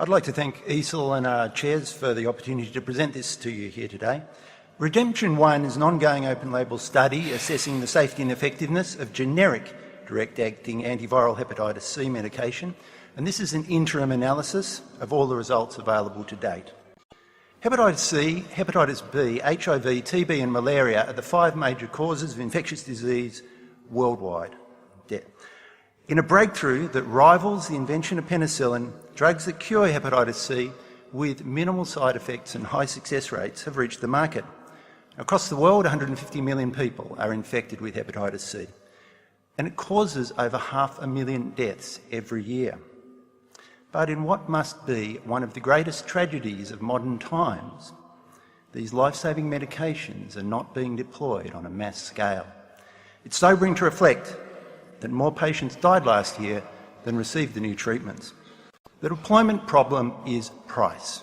I'd like to thank ESL and our chairs for the opportunity to present this to you here today. Redemption 1 is an ongoing open-label study assessing the safety and effectiveness of generic direct-acting antiviral hepatitis C medication, and this is an interim analysis of all the results available to date. Hepatitis C, hepatitis B, HIV, TB and malaria are the 5 major causes of infectious disease worldwide. In a breakthrough that rivals the invention of penicillin, drugs that cure hepatitis C with minimal side effects and high success rates have reached the market. Across the world, 150 million people are infected with hepatitis C, and it causes over 500,000 deaths every year. But in what must be one of the greatest tragedies of modern times, these life-saving medications are not being deployed on a mass scale. It's sobering to reflect that more patients died last year than received the new treatments. The deployment problem is price.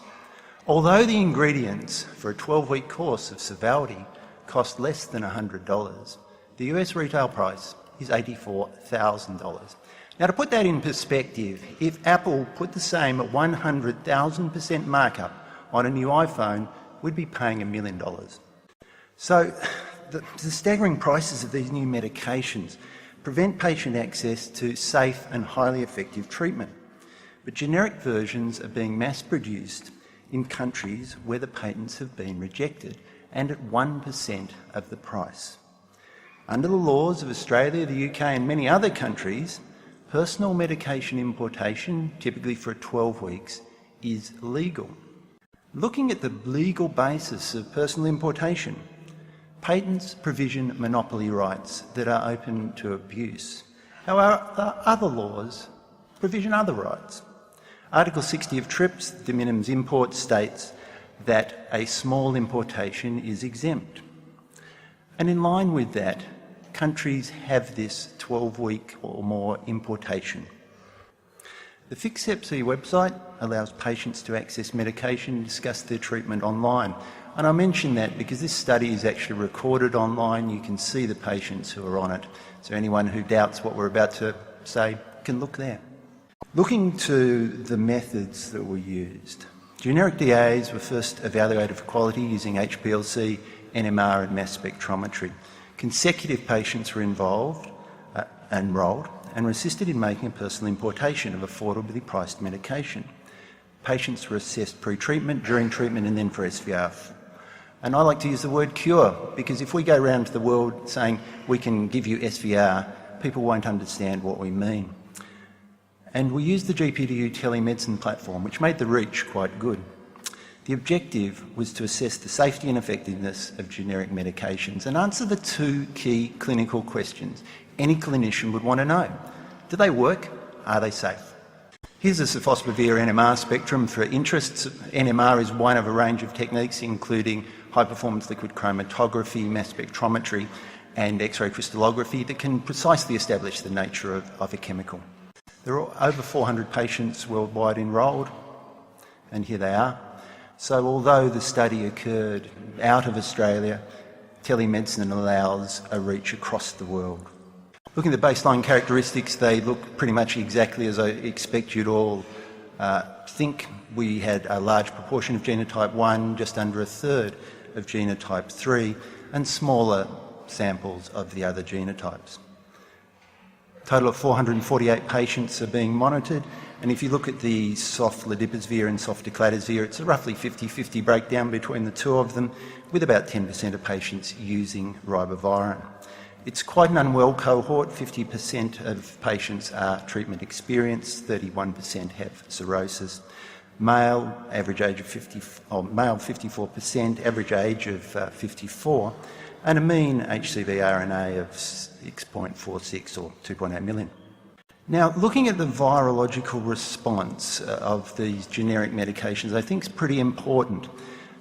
Although the ingredients for a 12-week course of Sovaldi cost less than $100, the US retail price is $84,000. Now, to put that in perspective, if Apple put the same 100,000% markup on a new iPhone, we'd be paying $1 million. So the staggering prices of these new medications prevent patient access to safe and highly effective treatment. But generic versions are being mass-produced in countries where the patents have been rejected and at 1% of the price. Under the laws of Australia, the UK and many other countries, personal medication importation, typically for 12 weeks, is legal. Looking at the legal basis of personal importation, patents provision monopoly rights that are open to abuse. However, other laws provision other rights. Article 60 of TRIPS, de minimis import, states that a small importation is exempt. And in line with that, countries have this 12-week or more importation. The FIXHEPC website allows patients to access medication and discuss their treatment online. And I mention that because this study is actually recorded online. You can see the patients who are on it. So anyone who doubts what we're about to say can look there. Looking to the methods that were used, generic DAs were first evaluated for quality using HPLC, NMR and mass spectrometry. Consecutive patients were enrolled and were assisted in making a personal importation of affordably priced medication. Patients were assessed pre-treatment, during treatment and then for SVR. And I like to use the word cure because if we go around to the world saying we can give you SVR, people won't understand what we mean. And we used the GPDU telemedicine platform, which made the reach quite good. The objective was to assess the safety and effectiveness of generic medications and answer the 2 key clinical questions any clinician would want to know. Do they work? Are they safe? Here's a sofosbuvir NMR spectrum for interests. NMR is one of a range of techniques including high-performance liquid chromatography, mass spectrometry and X-ray crystallography that can precisely establish the nature of a chemical. There are over 400 patients worldwide enrolled, and here they are. So although the study occurred out of Australia, telemedicine allows a reach across the world. Looking at the baseline characteristics, they look pretty much exactly as I expect you'd all think. We had a large proportion of genotype 1, just under a third of genotype 3, and smaller samples of the other genotypes. A total of 448 patients are being monitored, and if you look at the soft ladipizvir and soft decladizvir, it's a roughly 50-50 breakdown between the 2 of them, with about 10% of patients using ribavirin. It's quite an unwell cohort. 50% of patients are treatment experienced, 31% have cirrhosis. Male, average age of male 54%, average age of 54, and a mean HCV RNA of 6.46 or 2.8 million. Now, looking at the virological response of these generic medications, I think is pretty important.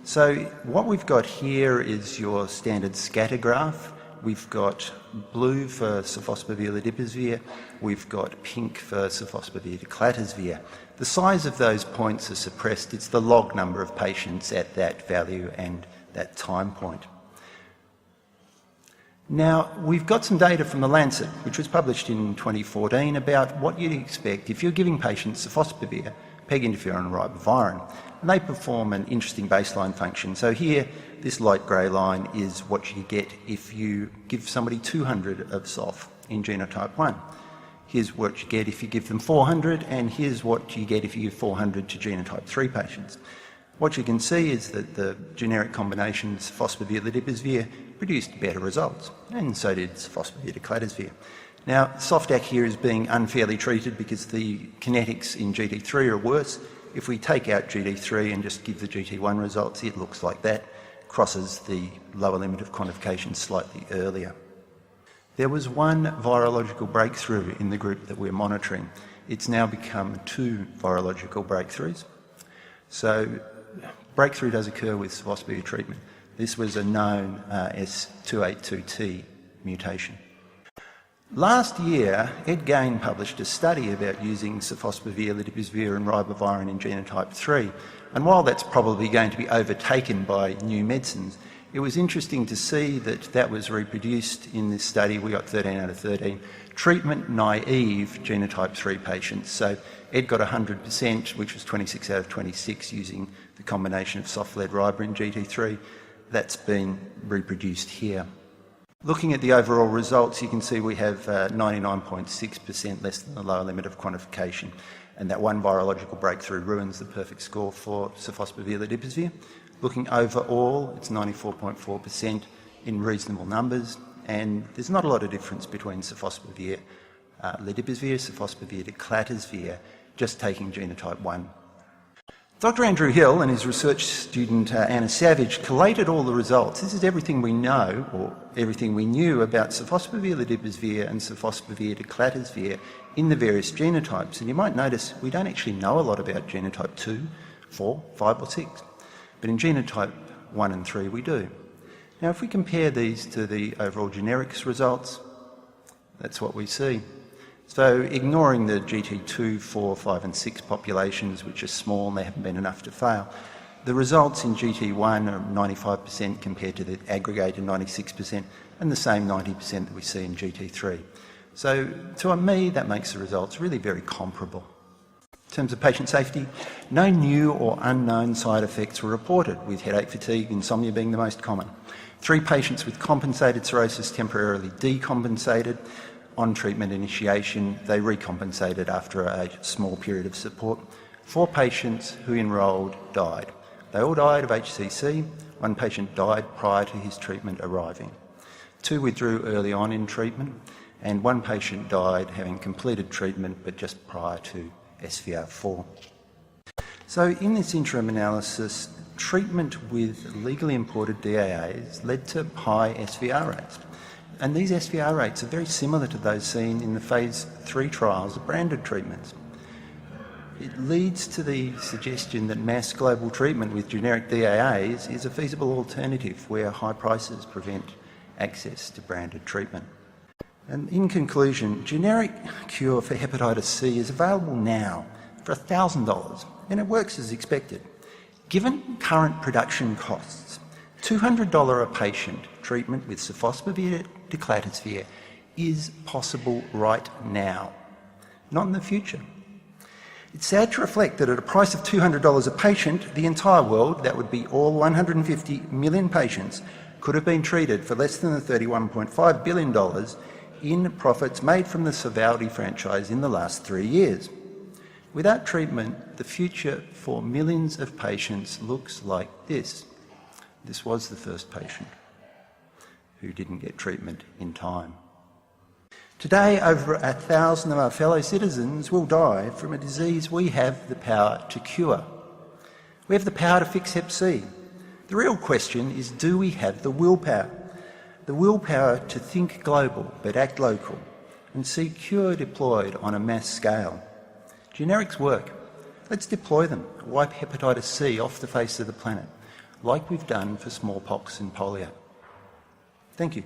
So what we've got here is your standard scatter graph. We've got blue for sofosbuvir ladipizvir, we've got pink for sofosbuvir decladizvir. The size of those points are suppressed. It's the log number of patients at that value and that time point. Now, we've got some data from The Lancet, which was published in 2014, about what you'd expect if you're giving patients sofosbuvir, peg interferon and ribavirin, and they perform an interesting baseline function. So here, this light grey line is what you get if you give somebody 200 of sof in genotype 1. Here's what you get if you give them 400, and here's what you get if you give 400 to genotype 3 patients. What you can see is that the generic combinations sofosbuvir-ledipasvir produced better results, and so did sofosbuvir-decladisvir. Now, Softac here is being unfairly treated because the kinetics in GT3 are worse. If we take out GT3 and just give the GT1 results, it looks like that, crosses the lower limit of quantification slightly earlier. There was one virological breakthrough in the group that we're monitoring. It's now become 2 virological breakthroughs. So breakthrough does occur with sofosbuvir treatment. This was a known S282T mutation. Last year, Ed Gain published a study about using sofosbuvir, ledipasvir and ribavirin in genotype 3, and while that's probably going to be overtaken by new medicines, it was interesting to see that that was reproduced in this study. We got 13 out of 13 treatment-naive genotype 3 patients. So Ed got 100%, which was 26 out of 26, using the combination of sof-led-riba in GT3. That's been reproduced here. Looking at the overall results, you can see we have 99.6% less than the lower limit of quantification, and that one virological breakthrough ruins the perfect score for sofosbuvir-ledipasvir. Looking overall, it's 94.4% in reasonable numbers, and there's not a lot of difference between sofosbuvir-ledipasvir, sofosbuvir-decladisvir, just taking genotype 1. Dr. Andrew Hill and his research student Anna Savage collated all the results. This is everything we know, or everything we knew about sofosbuvir-ledipasvir and sofosbuvir-decladisvir in the various genotypes. And you might notice we don't actually know a lot about genotype 2, 4, 5 or 6. But in genotype 1 and 3 we do. Now if we compare these to the overall generics results, that's what we see. So ignoring the GT2, 4, 5 and 6 populations, which are small and they haven't been enough to fail, the results in GT1 are 95% compared to the aggregated 96% and the same 90% that we see in GT3. So to me that makes the results really very comparable. In terms of patient safety, no new or unknown side effects were reported, with headache, fatigue, insomnia being the most common. 3 patients with compensated cirrhosis temporarily decompensated. On treatment initiation, they recompensated after a small period of support. 4 patients who enrolled died. They all died of HCC. 1 patient died prior to his treatment arriving. 2 withdrew early on in treatment, and 1 patient died having completed treatment but just prior to SVR4. So in this interim analysis, treatment with legally imported DAAs led to high SVR rates. And these SVR rates are very similar to those seen in the phase 3 trials of branded treatments. It leads to the suggestion that mass global treatment with generic DAAs is a feasible alternative where high prices prevent access to branded treatment. And in conclusion, generic cure for hepatitis C is available now for $1,000, and it works as expected. Given current production costs, $200 a patient treatment with sofosbuvir-decladisvir is possible right now, not in the future. It's sad to reflect that at a price of $200 a patient, the entire world, that would be all 150 million patients, could have been treated for less than the $31.5 billion in profits made from the Sovaldi franchise in the last 3 years. Without treatment, the future for millions of patients looks like this. This was the first patient who didn't get treatment in time. Today, over 1,000 of our fellow citizens will die from a disease we have the power to cure. We have the power to fix Hep C. The real question is, do we have the willpower? The willpower to think global but act local and see cure deployed on a mass scale. Generics work. Let's deploy them, wipe hepatitis C off the face of the planet, like we've done for smallpox and polio. Thank you.